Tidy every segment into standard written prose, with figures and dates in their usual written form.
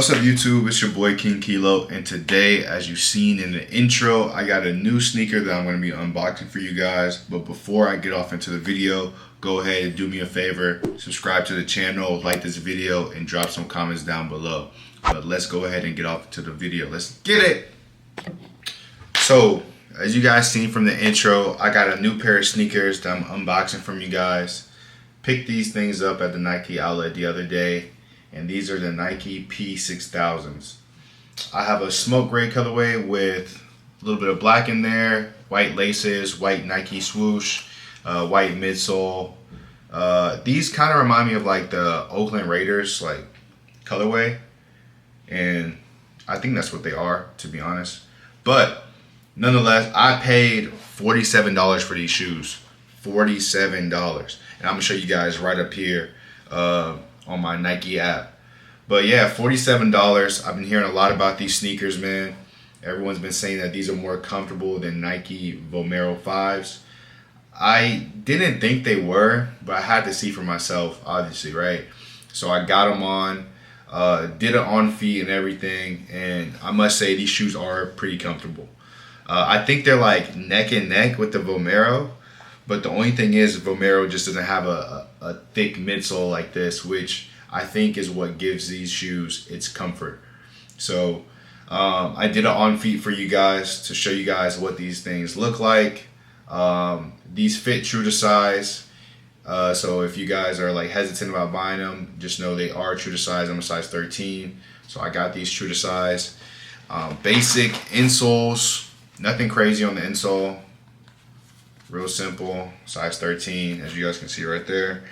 What's up YouTube, it's your boy King Kilo, and today, as you've seen in the intro, I got a new sneaker that I'm going to be unboxing for you guys. But before I get off into the video, go ahead and do me a favor, subscribe to the channel, like this video, and drop some comments down below. But let's go ahead and get off to the video. Let's get it! So, as you guys seen from the intro, I got a new pair of sneakers that I'm unboxing from you guys. Picked these things up at the Nike outlet the other day. And these are the Nike P-6000s. I have a smoke gray colorway with a little bit of black in there, white laces, white Nike swoosh, white midsole. These kind of remind me of like the Oakland Raiders like colorway, and I think that's what they are, to be honest. But nonetheless, I paid $47 for these shoes. $47, and I'm gonna show you guys right up here on my Nike app. But yeah, $47. I've been hearing a lot about these sneakers, man. Everyone's been saying that these are more comfortable than Nike Vomero 5s. I didn't think they were, but I had to see for myself, obviously, right? So I got them on, did it on feet and everything, and I must say these shoes are pretty comfortable. I think they're like neck and neck with the Vomero, but the only thing is Vomero just doesn't have a thick midsole like this, which I think is what gives these shoes its comfort. So I did it on feet for you guys to show you guys what these things look like. These fit true to size. So if you guys are like hesitant about buying them, just know they are true to size. I'm a size 13, so I got these true to size. Basic insoles, nothing crazy on the insole. Real simple, size 13, as you guys can see right there.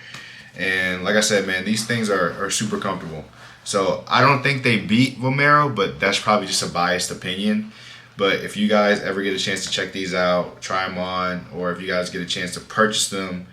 And like I said, man, these things are super comfortable. So I don't think they beat Vomero, but that's probably just a biased opinion. But if you guys ever get a chance to check these out, try them on, or if you guys get a chance to purchase them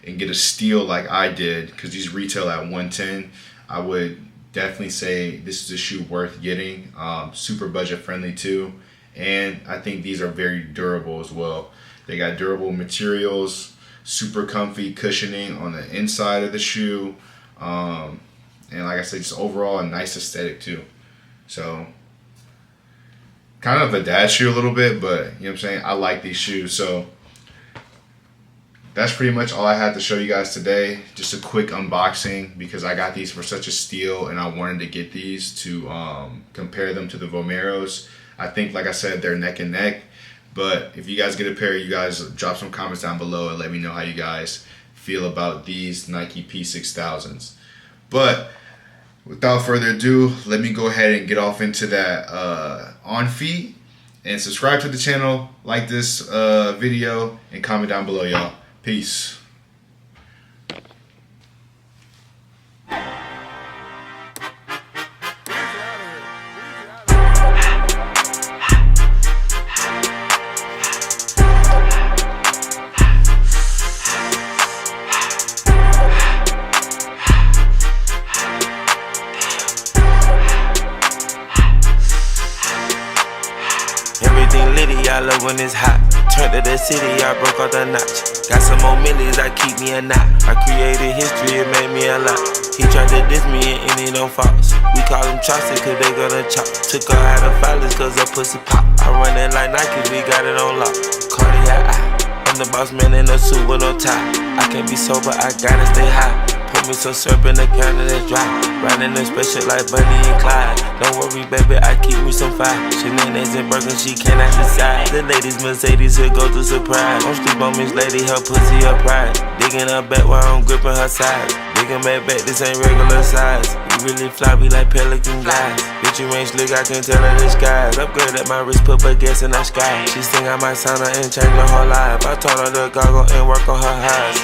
and get a steal like I did, because these retail at $110, I would definitely say this is a shoe worth getting. Super budget friendly too, and I think these are very durable as well. They got durable materials, super comfy cushioning on the inside of the shoe, and like I said, just overall a nice aesthetic too. So kind of a dad shoe a little bit, but you know what I'm saying, I like these shoes. So that's pretty much all I had to show you guys today. Just a quick unboxing because I got these for such a steal, and I wanted to get these to compare them to the Vomeros. I think, like I said, they're neck and neck. But if you guys get a pair, you guys drop some comments down below and let me know how you guys feel about these Nike P-6000s. But without further ado, let me go ahead and get off into that on feet, and subscribe to the channel, like this video, and comment down below, y'all. Peace. Everything litty, I love when it's hot. Turned to the city, I broke out the notch. Got some more millies, I keep me a knot. I created history, it made me a lot. He tried to diss me and it don't false. We call them chopsticks cause they gonna chop. Took her out of filers cause her pussy pop. I run it like Nike, we got it on lock. Cardiac eye, I'm the boss man in a suit with no tie. I can't be sober, I gotta stay high. Put me some syrup in the counter that's dry. Riding the special like Bunny and Clyde. Don't worry, baby, I keep me some fire. Shenanigans and Birkin, she cannot decide. The ladies Mercedes, here go to surprise. Don't sleep on Miss Lady, her pussy, her pride. Digging her back while I'm gripping her sides. Digging back, this ain't regular size. You really fly, we like pelican guys. Bitch, you ain't slick, I can tell her the skies. Upgrade at my wrist, put her gas in the sky. She think I might sign her and change her whole life. I told her to goggle and work on her highs.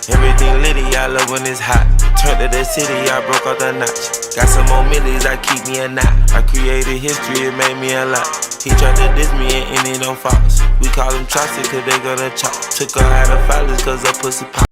Everything litty, I love when it's hot. Turned to the city, I broke out the notch. Got some more millies, I keep me a knot. I created history, it made me a lot. He tried to diss me and it don't false. We call them chopsticks cause they gonna chop. Took her out of filers cause her pussy pop.